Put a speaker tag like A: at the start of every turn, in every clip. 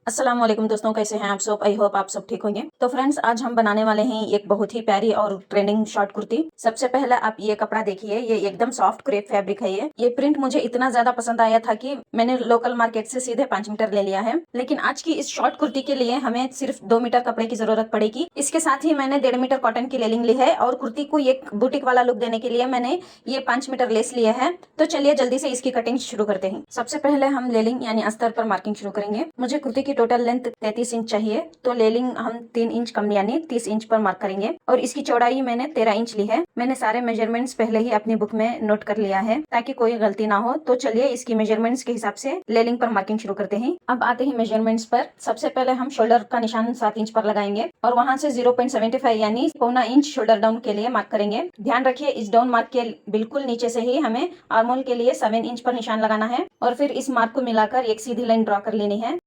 A: अस्सलाम वालेकुम दोस्तों, कैसे हैं आप सब? आई होप आप सब ठीक होंगे। तो फ्रेंड्स, आज हम बनाने वाले हैं एक बहुत ही प्यारी और ट्रेंडिंग शॉर्ट कुर्ती। सबसे पहले आप ये कपड़ा देखिए, ये एकदम सॉफ्ट क्रेप फैब्रिक है। ये प्रिंट मुझे इतना ज्यादा पसंद आया था कि मैंने लोकल मार्केट से सीधे 5 मीटर ले लिया है। लेकिन आज की इस शॉर्ट कुर्ती के लिए हमें सिर्फ 2 मीटर कपड़े की जरूरत पड़ेगी। इसके साथ ही मैंने 1.5 मीटर कॉटन की लेलिंग ली है और कुर्ती को एक बुटीक वाला लुक देने के लिए मैंने ये 5 मीटर लेस लिए है। तो चलिए जल्दी से इसकी कटिंग शुरू करते हैं। सबसे पहले हम लेलिंग यानी अस्तर पर मार्किंग शुरू करेंगे। मुझे कुर्ती की टोटल लेंथ 33 इंच चाहिए, तो लेलिंग हम 3 इंच कम यानी 30 इंच पर मार्क करेंगे और इसकी चौड़ाई मैंने 13 इंच ली है। मैंने सारे मेजरमेंट्स पहले ही अपनी बुक में नोट कर लिया है ताकि कोई गलती ना हो। तो चलिए इसकी मेजरमेंट्स के हिसाब से लेलिंग पर मार्किंग शुरू करते हैं। अब आते हैं मेजरमेंट्स पर। सबसे पहले हम शोल्डर का निशान 7 इंच पर लगाएंगे और वहां से 0.75 यानी पौना इंच शोल्डर डाउन के लिए मार्क करेंगे। ध्यान रखिए इस डाउन मार्क के बिल्कुल नीचे से ही हमें आर्मोल के लिए 7 इंच पर निशान लगाना है और फिर इस मार्क को मिलाकर एक सीधी लाइन ड्रॉ कर लेनी है।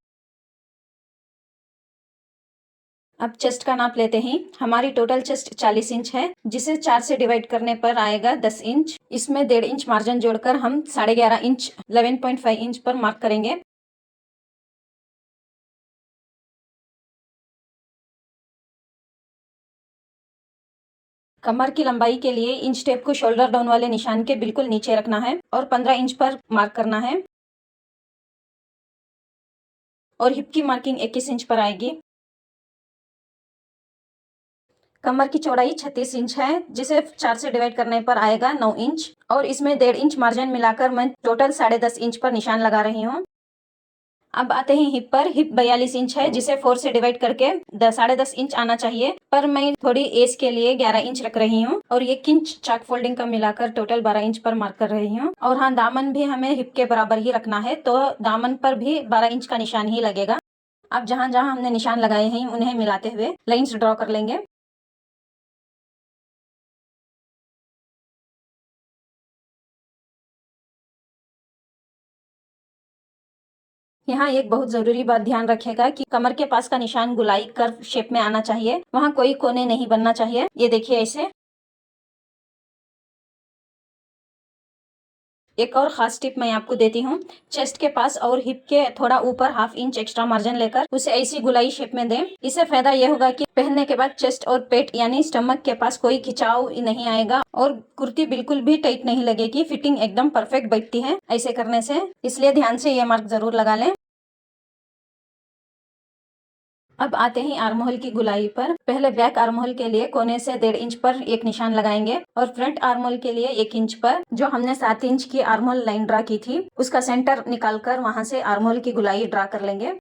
A: अब चेस्ट का नाप लेते हैं। हमारी टोटल चेस्ट 40 इंच है, जिसे 4 से डिवाइड करने पर आएगा 10 इंच। इसमें 1.5 इंच मार्जिन जोड़कर हम 11.5 इंच 11.5 इंच पर मार्क करेंगे। कमर की लंबाई के लिए इंच टेप को शोल्डर डाउन वाले निशान के बिल्कुल नीचे रखना है और 15 इंच पर मार्क करना है और हिप की मार्किंग 21 इंच पर आएगी। कमर की चौड़ाई 36 इंच है, जिसे 4 से डिवाइड करने पर आएगा 9 इंच और इसमें 1.5 इंच मार्जिन मिलाकर मैं टोटल 10.5 इंच पर निशान लगा रही हूँ। अब आते हैं हिप पर। हिप 42 इंच है, जिसे 4 से डिवाइड करके 10.5 इंच आना चाहिए, पर मैं थोड़ी एज के लिए 11 इंच रख रही हूँ और 1 इंच चाक फोल्डिंग का मिलाकर टोटल 12 इंच पर मार्क कर रही हूँ। और हाँ, दामन भी हमें हिप के बराबर ही रखना है, तो दामन पर भी 12 इंच का निशान ही लगेगा। अब जहाँ जहाँ हमने निशान लगाए हैं उन्हें मिलाते हुए लाइंस ड्रॉ कर लेंगे। यहाँ एक बहुत जरूरी बात ध्यान रखिएगा कि कमर के पास का निशान गोलाई कर्व शेप में आना चाहिए, वहाँ कोई कोने नहीं बनना चाहिए। ये देखिए ऐसे। एक और खास टिप मैं आपको देती हूँ। चेस्ट के पास और हिप के थोड़ा ऊपर ½ इंच एक्स्ट्रा मार्जिन लेकर उसे ऐसी गुलाई शेप में दें। इससे फायदा यह होगा कि पहनने के बाद चेस्ट और पेट यानी स्टमक के पास कोई खिंचाव नहीं आएगा और कुर्ती बिल्कुल भी टाइट नहीं लगेगी। फिटिंग एकदम परफेक्ट बैठती है ऐसे करने से, इसलिए ध्यान से ये मार्क जरूर लगा लें। अब आते हैं आर्म होल की गुलाई पर। पहले बैक आर्म होल के लिए कोने से 1.5 इंच पर एक निशान लगाएंगे और फ्रंट आर्म होल के लिए 1 इंच पर जो हमने 7 इंच की आर्म होल लाइन ड्रा की थी उसका सेंटर निकालकर वहां से आर्म होल की गुलाई ड्रा कर लेंगे।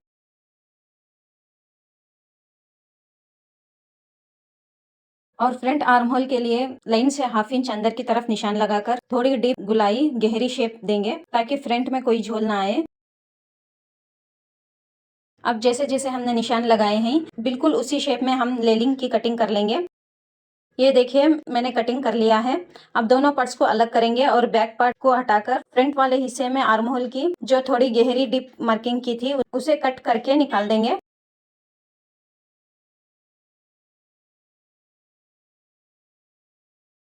A: और फ्रंट आर्म होल के लिए लाइन से ½ इंच अंदर की तरफ निशान लगाकर थोड़ी डीप गुलाई गहरी शेप देंगे ताकि फ्रंट में कोई झोल ना आए। अब जैसे जैसे हमने निशान लगाए हैं बिल्कुल उसी शेप में हम लेलिंग की कटिंग कर लेंगे। ये देखिए मैंने कटिंग कर लिया है। अब दोनों पार्ट्स को अलग करेंगे और बैक पार्ट को हटाकर फ्रंट वाले हिस्से में आर्म होल की जो थोड़ी गहरी डीप मार्किंग की थी उसे कट करके निकाल देंगे।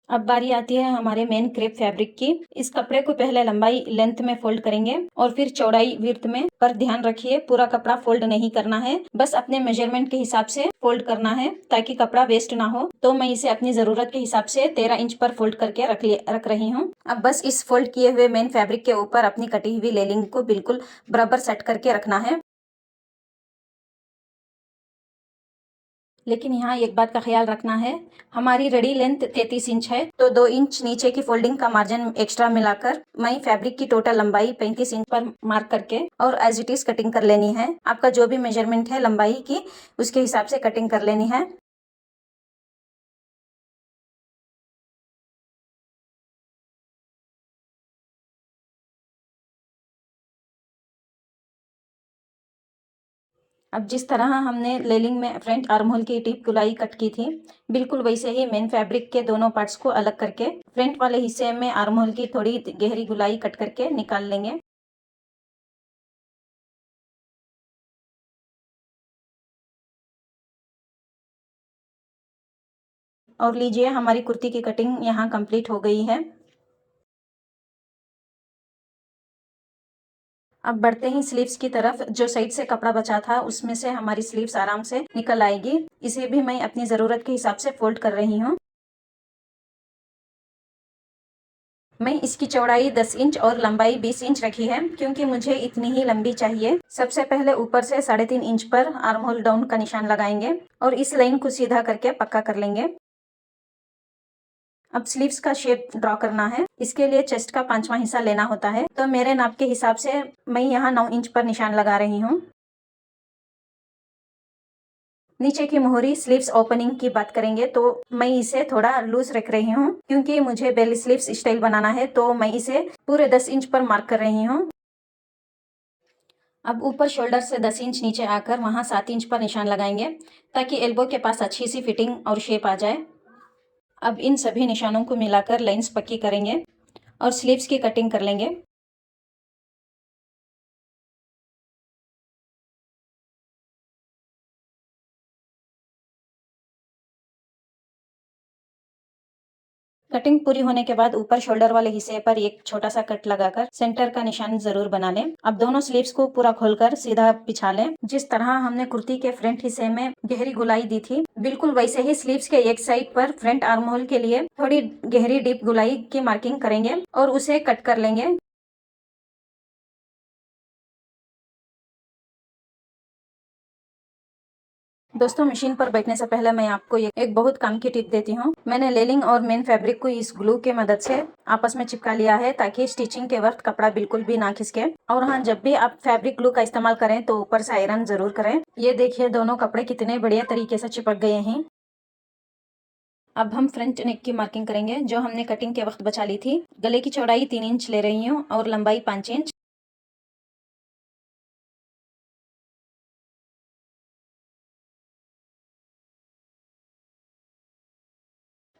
A: अब बारी आती है हमारे मेन क्रेप फैब्रिक की। इस कपड़े को पहले लंबाई लेंथ में फोल्ड करेंगे और फिर चौड़ाई विड्थ में। पर ध्यान रखिए पूरा कपड़ा फोल्ड नहीं करना है, बस अपने मेजरमेंट के हिसाब से फोल्ड करना है ताकि कपड़ा वेस्ट ना हो। तो मैं इसे अपनी जरूरत के हिसाब से 13 इंच पर फोल्ड करके रख रही हूँ। अब बस इस फोल्ड किए हुए मेन फैब्रिक के ऊपर अपनी कटी हुई लेलिंग को बिल्कुल बराबर सेट करके रखना है। लेकिन यहाँ एक बात का ख्याल रखना है, हमारी रेडी लेंथ 33 इंच है, तो 2 इंच नीचे की फोल्डिंग का मार्जिन एक्स्ट्रा मिलाकर मैं फैब्रिक की टोटल लंबाई 35 इंच पर मार्क करके और एज इट इज कटिंग कर लेनी है। आपका जो भी मेजरमेंट है लंबाई की उसके हिसाब से कटिंग कर लेनी है। अब जिस तरह हमने लेलिंग में फ्रंट आर्म होल की टिप गुलाई कट की थी बिल्कुल वैसे ही मेन फैब्रिक के दोनों पार्ट्स को अलग करके फ्रंट वाले हिस्से में आर्म होल की थोड़ी गहरी गुलाई कट करके निकाल लेंगे। और लीजिए हमारी कुर्ती की कटिंग यहाँ कंप्लीट हो गई है। अब बढ़ते ही स्लीव्स की तरफ। जो साइड से कपड़ा बचा था उसमें से हमारी स्लीव्स आराम से निकल आएगी। इसे भी मैं अपनी जरूरत के हिसाब से फोल्ड कर रही हूँ। मैं इसकी चौड़ाई 10 इंच और लंबाई 20 इंच रखी है, क्योंकि मुझे इतनी ही लंबी चाहिए। सबसे पहले ऊपर से 3.5 इंच पर आर्म होल डाउन का निशान लगाएंगे और इस लाइन को सीधा करके पक्का कर लेंगे। अब स्लीव्स का शेप ड्रॉ करना है। इसके लिए चेस्ट का 5वां हिस्सा लेना होता है, तो मेरे नाप के हिसाब से मैं यहाँ 9 इंच पर निशान लगा रही हूँ। नीचे की मोहरी स्लीव्स ओपनिंग की बात करेंगे तो मैं इसे थोड़ा लूज रख रही हूँ, क्योंकि मुझे बेली स्लीव्स स्टाइल बनाना है, तो मैं इसे पूरे 10 इंच पर मार्क कर रही हूँ। अब ऊपर शोल्डर से 10 इंच नीचे आकर वहाँ 7 इंच पर निशान लगाएंगे, ताकि एल्बो के पास अच्छी सी फिटिंग और शेप आ जाए। अब इन सभी निशानों को मिलाकर लाइंस पक्की करेंगे और स्लीव्स की कटिंग कर लेंगे। कटिंग पूरी होने के बाद ऊपर शोल्डर वाले हिस्से पर एक छोटा सा कट लगाकर सेंटर का निशान जरूर बना लें। अब दोनों स्लीव्स को पूरा खोलकर सीधा बिछा लें। जिस तरह हमने कुर्ती के फ्रंट हिस्से में गहरी गुलाई दी थी, बिल्कुल वैसे ही स्लीव्स के एक साइड पर फ्रंट आर्म होल के लिए थोड़ी गहरी डीप गुलाई की मार्किंग करेंगे और उसे कट कर लेंगे। दोस्तों, मशीन पर बैठने से पहले मैं आपको एक बहुत काम की टिप देती हूँ। मैंने लेलिंग और मेन फैब्रिक को इस ग्लू के मदद से आपस में चिपका लिया है, ताकि स्टिचिंग के वक्त कपड़ा बिल्कुल भी ना खिसके। और हाँ, जब भी आप फैब्रिक ग्लू का इस्तेमाल करें तो ऊपर से आयरन जरूर करें। ये देखिए, दोनों कपड़े कितने बढ़िया तरीके से चिपक गए हैं। अब हम फ्रंट नेक की मार्किंग करेंगे, जो हमने कटिंग के वक्त बचा ली थी। गले की चौड़ाई 3 इंच ले रही हूँ और लंबाई 5 इंच।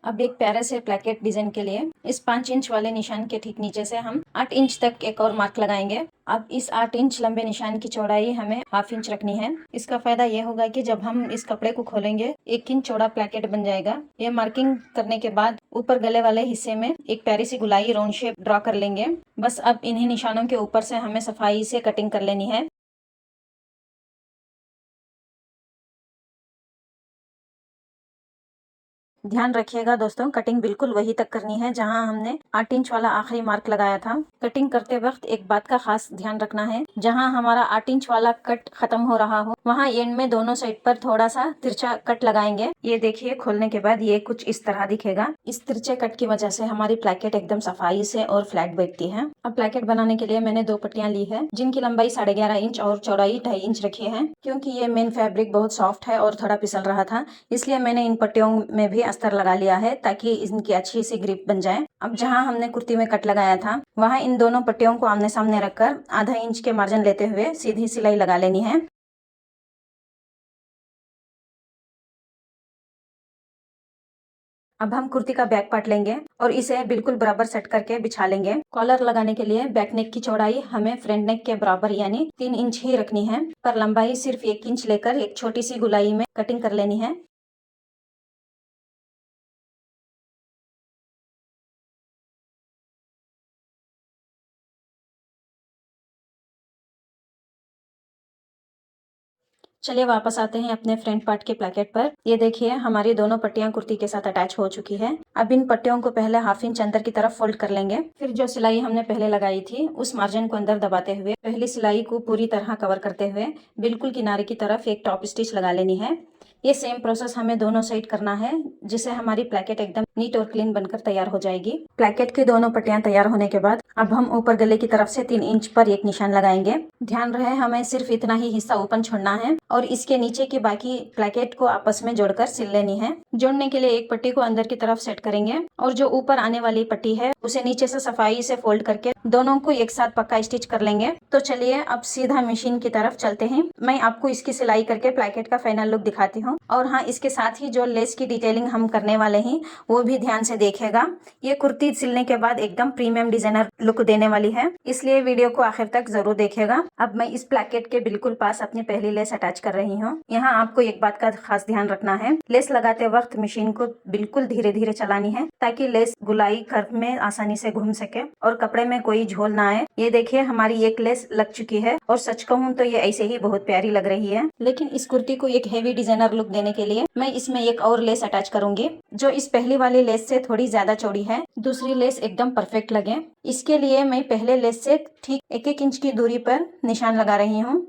A: अब एक प्यारे से प्लेकेट डिजाइन के लिए इस 5 इंच वाले निशान के ठीक नीचे से हम 8 इंच तक एक और मार्क लगाएंगे। अब इस 8 इंच लंबे निशान की चौड़ाई हमें हाफ इंच रखनी है। इसका फायदा ये होगा कि जब हम इस कपड़े को खोलेंगे 1 इंच चौड़ा प्लेकेट बन जाएगा। ये मार्किंग करने के बाद ऊपर गले वाले हिस्से में एक प्यारी सी गुलाई राउंड शेप ड्रॉ कर लेंगे। बस अब इन्हीं निशानों के ऊपर से हमें सफाई से कटिंग कर लेनी है। ध्यान रखिएगा दोस्तों, कटिंग बिल्कुल वही तक करनी है जहां हमने 8 इंच वाला आखिरी मार्क लगाया था। कटिंग करते वक्त एक बात का खास ध्यान रखना है, जहां हमारा 8 इंच वाला कट खत्म हो रहा हो, वहां एंड में दोनों साइड पर थोड़ा सा तिरछा कट लगाएंगे। ये देखिए, खोलने के बाद ये कुछ इस तरह दिखेगा। इस तिरछे कट की वजह से हमारी प्लेकेट एकदम सफाई से और फ्लैट बैठती है। अब प्लेकेट बनाने के लिए मैंने 2 पट्टियां ली है, जिनकी लंबाई 11.5 इंच और चौड़ाई 2.5 इंच रखी है। क्योंकि ये मेन फैब्रिक बहुत सॉफ्ट है और थोड़ा फिसल रहा था, इसलिए मैंने इन पट्टियों में भी अस्तर लगा लिया है, ताकि इनकी अच्छी सी ग्रिप बन जाए। अब जहां हमने कुर्ती में कट लगाया था, वहां इन दोनों पट्टियों को आमने सामने रखकर आधा इंच के मार्जिन लेते हुए सीधी सिलाई लगा लेनी है। अब हम कुर्ती का बैक पार्ट लेंगे और इसे बिल्कुल बराबर सेट करके बिछा लेंगे। कॉलर लगाने के लिए बैक नेक की चौड़ाई हमें फ्रंट नेक के बराबर यानी 3 इंच ही रखनी है, पर लंबाई सिर्फ 1 इंच लेकर एक छोटी सी गुलाई में कटिंग कर लेनी है। चलिए वापस आते हैं अपने फ्रंट पार्ट के प्लेकेट पर। ये देखिए, हमारी दोनों पट्टियां कुर्ती के साथ अटैच हो चुकी है। अब इन पट्टियों को पहले हाफ इंच अंदर की तरफ फोल्ड कर लेंगे। फिर जो सिलाई हमने पहले लगाई थी, उस मार्जिन को अंदर दबाते हुए पहली सिलाई को पूरी तरह कवर करते हुए बिल्कुल किनारे की तरफ एक टॉप स्टिच लगा लेनी है। ये सेम प्रोसेस हमें दोनों साइड करना है, जिससे हमारी प्लेकेट एकदम नीट और क्लीन बनकर तैयार हो जाएगी। प्लेकेट की दोनों पट्टियां तैयार होने के बाद अब हम ऊपर गले की तरफ से 3 इंच पर एक निशान लगाएंगे। ध्यान रहे, हमें सिर्फ इतना ही हिस्सा ओपन छोड़ना है और इसके नीचे की बाकी प्लेकेट को आपस में जोड़कर सिल लेनी है। जोड़ने के लिए एक पट्टी को अंदर की तरफ सेट करेंगे और जो ऊपर आने वाली पट्टी है उसे नीचे से सफाई से फोल्ड करके दोनों को एक साथ पक्का स्टिच कर लेंगे। तो चलिए अब सीधा मशीन की तरफ चलते हैं। मैं आपको इसकी सिलाई करके प्लेकेट का फाइनल लुक दिखाती हूँ। हूँ। और हाँ, इसके साथ ही जो लेस की डिटेलिंग हम करने वाले हैं वो भी ध्यान से देखिएगा। ये कुर्ती सिलने के बाद एकदम प्रीमियम डिजाइनर लुक देने वाली है, इसलिए वीडियो को आखिर तक जरूर देखिएगा। अब मैं इस प्लाकेट के बिल्कुल पास अपनी पहली लेस अटैच कर रही हूँ। यहाँ आपको एक बात का खास ध्यान रखना है, लेस लगाते वक्त मशीन को बिल्कुल धीरे धीरे चलानी है ताकि लेस गुलाई कर्व में आसानी से घूम सके और कपड़े में कोई झोल ना आए। ये देखिए, हमारी एक लेस लग चुकी है और सच कहूँ तो ये ऐसे ही बहुत प्यारी लग रही है। लेकिन इस कुर्ती को एक हेवी डिजाइनर लुक देने के लिए मैं इसमें एक और लेस अटैच करूंगी, जो इस पहली वाली लेस से थोड़ी ज्यादा चौड़ी है। दूसरी लेस एकदम परफेक्ट लगे, इसके लिए मैं पहले लेस से ठीक 1-1 इंच की दूरी पर निशान लगा रही हूँ।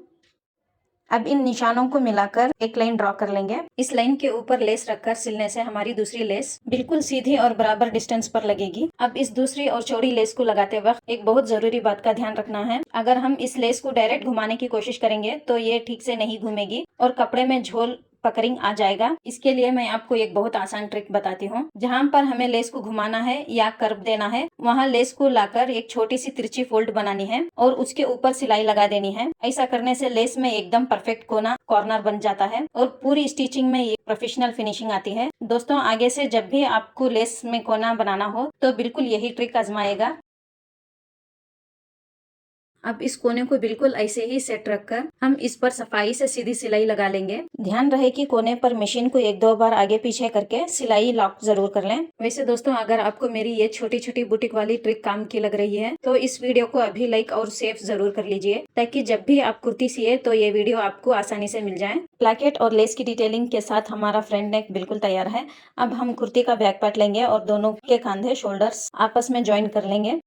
A: अब इन निशानों को मिलाकर एक लाइन ड्रॉ कर लेंगे। इस लाइन के ऊपर लेस रखकर सिलने से हमारी दूसरी लेस बिल्कुल सीधी और बराबर डिस्टेंस पर लगेगी। अब इस दूसरी और चौड़ी लेस को लगाते वक्त एक बहुत जरूरी बात का ध्यान रखना है। अगर हम इस लेस को डायरेक्ट घुमाने की कोशिश करेंगे तो ये ठीक से नहीं घूमेगी और कपड़े में झोल पकड़िंग आ जाएगा। इसके लिए मैं आपको एक बहुत आसान ट्रिक बताती हूँ। जहाँ पर हमें लेस को घुमाना है या कर्व देना है, वहाँ लेस को लाकर एक छोटी सी तिरछी फोल्ड बनानी है और उसके ऊपर सिलाई लगा देनी है। ऐसा करने से लेस में एकदम परफेक्ट कोना कॉर्नर बन जाता है और पूरी स्टिचिंग में एक प्रोफेशनल फिनिशिंग आती है। दोस्तों, आगे से जब भी आपको लेस में कोना बनाना हो तो बिल्कुल यही ट्रिक आजमाएगा। अब इस कोने को बिल्कुल ऐसे ही सेट रखकर हम इस पर सफाई से सीधी सिलाई लगा लेंगे। ध्यान रहे कि कोने पर मशीन को 1-2 बार आगे पीछे करके सिलाई लॉक जरूर कर लें। वैसे दोस्तों, अगर आपको मेरी ये छोटी छोटी बुटीक वाली ट्रिक काम की लग रही है तो इस वीडियो को अभी लाइक और सेव जरूर कर लीजिए, ताकि जब भी आप कुर्ती सिए तो ये वीडियो आपको आसानी से मिल जाए। प्लाकेट और लेस की डिटेलिंग के साथ हमारा फ्रंट नेक बिल्कुल तैयार है। अब हम कुर्ती का बैक पार्ट लेंगे और दोनों के कंधे शोल्डर्स आपस में ज्वाइन कर लेंगे।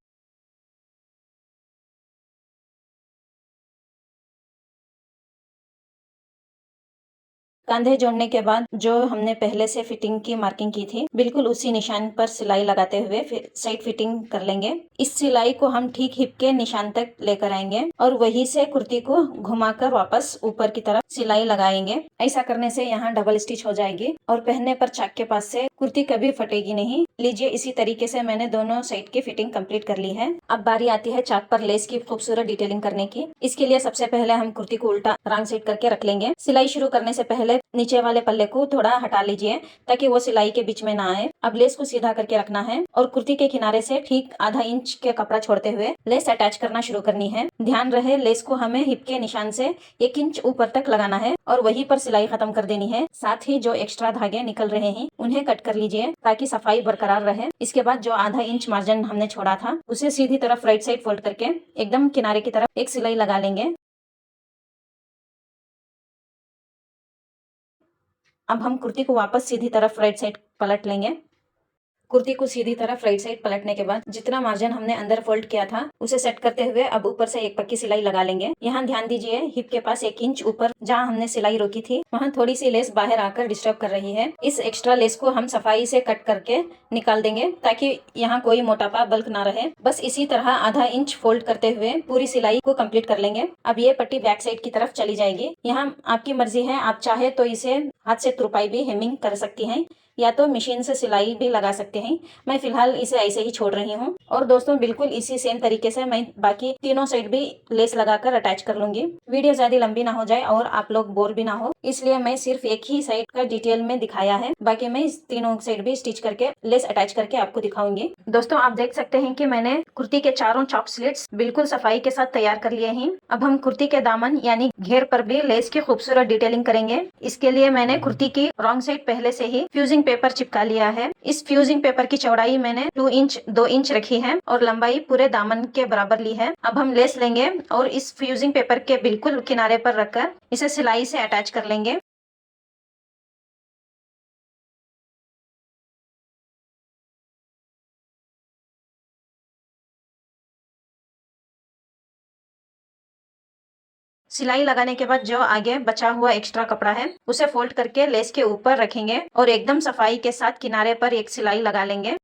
A: कंधे जोड़ने के बाद जो हमने पहले से फिटिंग की मार्किंग की थी, बिल्कुल उसी निशान पर सिलाई लगाते हुए फिर साइड फिटिंग कर लेंगे। इस सिलाई को हम ठीक हिप के निशान तक लेकर आएंगे और वहीं से कुर्ती को घुमाकर वापस ऊपर की तरफ सिलाई लगाएंगे। ऐसा करने से यहाँ डबल स्टिच हो जाएगी और पहनने पर चाक के पास से कुर्ती कभी फटेगी नहीं। लीजिए, इसी तरीके से मैंने दोनों साइड की फिटिंग कंप्लीट कर ली है। अब बारी आती है चाक पर लेस की खूबसूरत डिटेलिंग करने की। इसके लिए सबसे पहले हम कुर्ती को उल्टा रंग सेट करके रख लेंगे। सिलाई शुरू करने से पहले नीचे वाले पल्ले को थोड़ा हटा लीजिए ताकि वो सिलाई के बीच में ना आए। अब लेस को सीधा करके रखना है और कुर्ती के किनारे से ठीक आधा इंच के कपड़ा छोड़ते हुए लेस अटैच करना शुरू करनी है। ध्यान रहे, लेस को हमें हिप के निशान से 1 इंच ऊपर तक लगाना है और वहीं पर सिलाई खत्म कर देनी है। साथ ही जो एक्स्ट्रा धागे निकल रहे हैं उन्हें कट कर लीजिए ताकि सफाई बरकरार रहे। इसके बाद जो आधा इंच मार्जिन हमने छोड़ा था उसे सीधी तरफ राइट साइड फोल्ड करके एकदम किनारे की तरफ एक सिलाई लगा लेंगे। अब हम कुर्ती को वापस सीधी तरफ राइट साइड पलट लेंगे। कुर्ती को सीधी तरफ राइट साइड पलटने के बाद जितना मार्जिन हमने अंदर फोल्ड किया था उसे सेट करते हुए अब ऊपर से एक पक्की सिलाई लगा लेंगे। यहाँ ध्यान दीजिए, हिप के पास 1 इंच ऊपर जहाँ हमने सिलाई रोकी थी वहाँ थोड़ी सी लेस बाहर आकर डिस्टर्ब कर रही है। इस एक्स्ट्रा लेस को हम सफाई से कट करके निकाल देंगे ताकि यहाँ कोई मोटापा बल्क ना रहे। बस इसी तरह आधा इंच फोल्ड करते हुए पूरी सिलाई को कंप्लीट कर लेंगे। अब ये पट्टी बैक साइड की तरफ चली जाएगी। यहाँ आपकी मर्जी है, आप चाहे तो इसे हाथ से तुरपाई भी हेमिंग कर सकती हैं या तो मशीन से सिलाई भी लगा सकते हैं। मैं फिलहाल इसे ऐसे ही छोड़ रही हूँ। और दोस्तों, बिल्कुल इसी सेम तरीके से मैं बाकी तीनों साइड भी लेस लगाकर अटैच कर लूंगी। वीडियो ज्यादा लंबी ना हो जाए और आप लोग बोर भी ना हो, इसलिए मैं सिर्फ एक ही साइड का डिटेल में दिखाया है। बाकी मैं इस तीनों साइड भी स्टिच करके लेस अटैच करके आपको दिखाऊंगी। दोस्तों, आप देख सकते हैं कि मैंने कुर्ती के चारों चॉप स्लिट्स बिल्कुल सफाई के साथ तैयार कर लिए हैं। अब हम कुर्ती के दामन यानी घेर पर भी लेस की खूबसूरत डिटेलिंग करेंगे। इसके लिए मैंने कुर्ती की रॉन्ग साइड पहले से ही फ्यूजिंग पेपर चिपका लिया है। इस फ्यूजिंग पेपर की चौड़ाई मैंने 2 इंच रखी है और लंबाई पूरे दामन के बराबर ली है। अब हम लेस लेंगे और इस फ्यूजिंग पेपर के बिल्कुल किनारे पर रखकर इसे सिलाई से अटैच कर लेंगे। सिलाई लगाने के बाद जो आगे बचा हुआ एक्स्ट्रा कपड़ा है उसे फोल्ड करके लेस के ऊपर रखेंगे और एकदम सफाई के साथ किनारे पर एक सिलाई लगा लेंगे।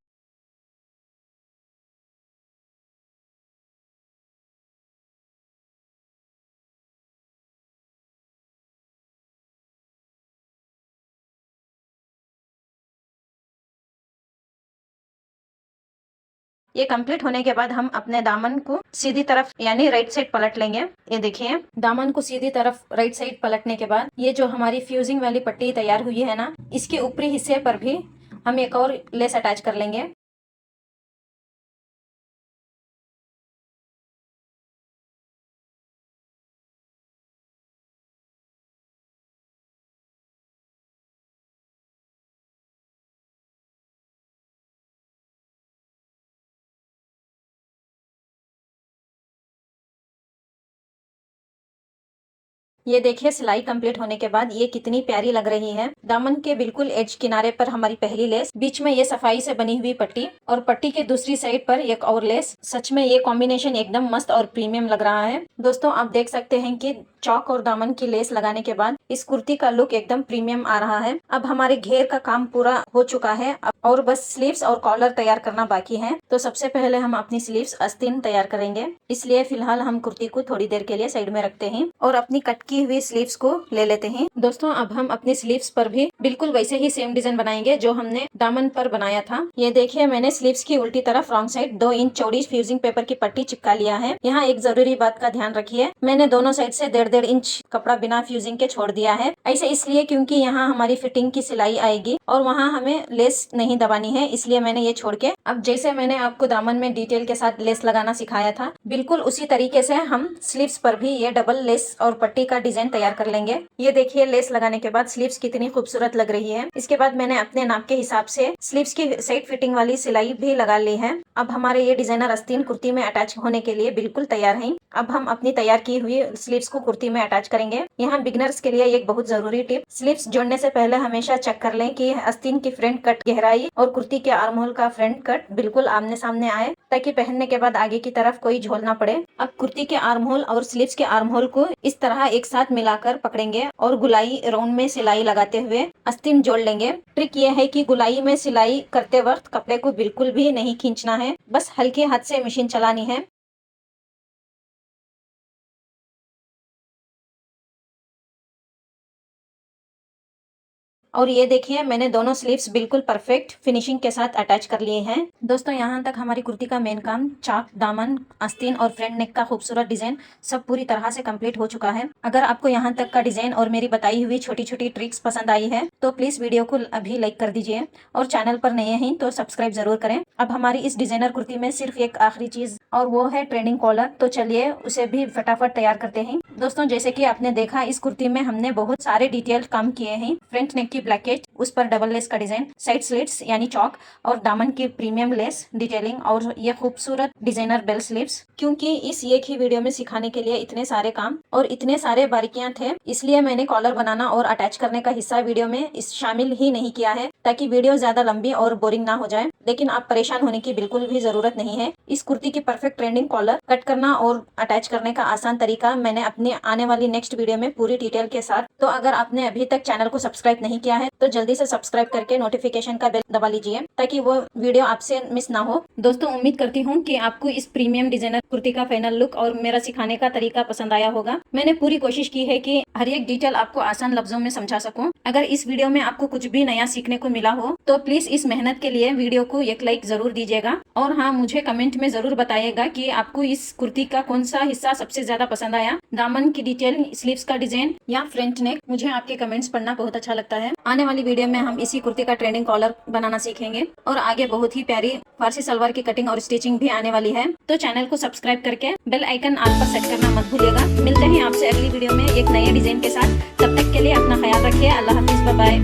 A: ये कंप्लीट होने के बाद हम अपने दामन को सीधी तरफ यानी राइट साइड पलट लेंगे। ये देखिए, दामन को सीधी तरफ राइट साइड पलटने के बाद ये जो हमारी फ्यूजिंग वाली पट्टी तैयार हुई है ना, इसके ऊपरी हिस्से पर भी हम एक और लेस अटैच कर लेंगे। ये देखिए, सिलाई कंप्लीट होने के बाद ये कितनी प्यारी लग रही है। दामन के बिल्कुल एज किनारे पर हमारी पहली लेस, बीच में ये सफाई से बनी हुई पट्टी और पट्टी के दूसरी साइड पर एक और लेस। सच में ये कॉम्बिनेशन एकदम मस्त और प्रीमियम लग रहा है। दोस्तों, आप देख सकते हैं कि चौक और दामन की लेस लगाने के बाद इस कुर्ती का लुक एकदम प्रीमियम आ रहा है। अब हमारे घेर का काम पूरा हो चुका है और बस स्लीव्स और कॉलर तैयार करना बाकी है। तो सबसे पहले हम अपनी स्लीव्स आस्तीन तैयार करेंगे, इसलिए फिलहाल हम कुर्ती को थोड़ी देर के लिए साइड में रखते हैं और अपनी कट की हुई स्लीव्स को ले लेते हैं। दोस्तों, अब हम अपनी स्लीव्स पर भी बिल्कुल वैसे ही सेम डिजाइन बनाएंगे जो हमने दामन पर बनाया था। ये देखिए, मैंने स्लीव्स की उल्टी तरफ रॉन्ग साइड 2 इंच चौड़ी फ्यूजिंग पेपर की पट्टी चिपका लिया है। यहाँ एक जरूरी बात का ध्यान रखिए, मैंने दोनों साइड से 1.5 इंच कपड़ा बिना फ्यूजिंग के छोड़ दिया है। ऐसे इसलिए क्योंकि यहाँ हमारी फिटिंग की सिलाई आएगी और वहाँ हमें लेस नहीं दबानी है, इसलिए मैंने ये छोड़ के अब जैसे मैंने आपको दामन में डिटेल के साथ लेस लगाना सिखाया था, बिल्कुल उसी तरीके से हम स्लीव्स पर भी ये डबल लेस और पट्टी का डिजाइन तैयार कर लेंगे। ये देखिए, लेस लगाने के बाद स्लीव्स कितनी खूबसूरत लग रही है। इसके बाद मैंने अपने नाप के हिसाब से स्लीव्स की साइड फिटिंग वाली सिलाई भी लगा ली है। अब हमारे ये डिजाइनर आस्तीन कुर्ती में अटैच होने के लिए बिल्कुल तैयार है। अब हम अपनी तैयार की हुई स्लीव्स को कुर्ती में अटैच करेंगे। यहाँ बिगनर्स के लिए एक बहुत जरूरी टिप, स्लीव्स जोड़ने से पहले हमेशा चेक कर लें कि आस्तीन की फ्रंट कट गहराई और कुर्ती के आर्म होल का फ्रंट कट बिल्कुल आमने सामने आए, ताकि पहनने के बाद आगे की तरफ कोई झोल ना पड़े। अब कुर्ती के आर्म होल और स्लीव्स के आर्म होल को इस तरह एक साथ मिलाकर पकड़ेंगे और गुलाई राउंड में सिलाई लगाते हुए आस्तीन जोड़ लेंगे। ट्रिक ये है कि गुलाई में सिलाई करते वक्त कपड़े को बिल्कुल भी नहीं खींचना है, बस हल्के हाथ से मशीन चलानी है। और ये देखिए, मैंने दोनों स्लीव्स बिल्कुल परफेक्ट फिनिशिंग के साथ अटैच कर लिए हैं। दोस्तों, यहाँ तक हमारी कुर्ती का मेन काम, चाक, दामन, आस्तीन और फ्रंट नेक का खूबसूरत डिजाइन सब पूरी तरह से कंप्लीट हो चुका है। अगर आपको यहाँ तक का डिजाइन और मेरी बताई हुई छोटी छोटी ट्रिक्स पसंद आई है तो प्लीज वीडियो को अभी लाइक कर दीजिए और चैनल पर नए हैं तो सब्सक्राइब जरूर करें। अब हमारी इस डिजाइनर कुर्ती में सिर्फ एक आखिरी चीज और वो है ट्रेनिंग कॉलर। तो चलिए उसे भी फटाफट तैयार करते हैं। दोस्तों, जैसे कि आपने देखा, इस कुर्ती में हमने बहुत सारे डिटेल काम किए हैं। फ्रंट नेक की ब्लैकेट, उस पर डबल लेस का डिजाइन, साइड स्लिट्स यानी चौक और दामन की प्रीमियम लेस डिटेलिंग और ये खूबसूरत डिजाइनर बेल स्लीव्स। क्योंकि इस एक ही वीडियो में सिखाने के लिए इतने सारे काम और इतने सारे बारीकियां थे, इसलिए मैंने कॉलर बनाना और अटैच करने का हिस्सा वीडियो में इस शामिल ही नहीं किया है, ताकि वीडियो ज्यादा लंबी और बोरिंग ना हो जाए। लेकिन आप परेशान होने की बिल्कुल भी जरूरत नहीं है। इस कुर्ती की परफेक्ट ट्रेंडिंग कॉलर कट करना और अटैच करने का आसान तरीका मैंने अपने आने वाली नेक्स्ट वीडियो में पूरी डिटेल के साथ। तो अगर आपने अभी तक चैनल को सब्सक्राइब नहीं किया है तो जल्दी से सब्सक्राइब करके नोटिफिकेशन का बेल दबा लीजिए, ताकि वो वीडियो आपसे मिस ना हो। दोस्तों, उम्मीद करती हूँ कि आपको इस प्रीमियम डिजाइनर कुर्ती का फाइनल लुक और मेरा सिखाने का तरीका पसंद आया होगा। मैंने पूरी कोशिश की है कि हर एक डिटेल आपको आसान लफ्जों में समझा सकूं। अगर इस वीडियो में आपको कुछ भी नया सीखने को मिला हो तो प्लीज इस मेहनत के लिए वीडियो को एक लाइक जरूर दीजिएगा। और हाँ, मुझे कमेंट में जरूर बताइएगा कि आपको इस कुर्ती का कौन सा हिस्सा सबसे ज्यादा पसंद आया, दामन की डिटेल, स्लीव्स का डिजाइन या फ्रंट नेक। मुझे आपके कमेंट्स पढ़ना बहुत अच्छा लगता है। आने वाली वीडियो में हम इसी कुर्ती का ट्रेंडिंग कॉलर बनाना सीखेंगे और आगे बहुत ही प्यारी फारसी सलवार की कटिंग और स्टिचिंग भी आने वाली है। तो चैनल को सब्सक्राइब करके बेल आइकन ऑल पर सेट करना मत भूलिएगा। मिलते हैं आपसे अगली वीडियो में एक नए डिजाइन के साथ। तब तक के लिए अपना ख्याल रखिए। अल्लाह हाफिज, बाय बाय।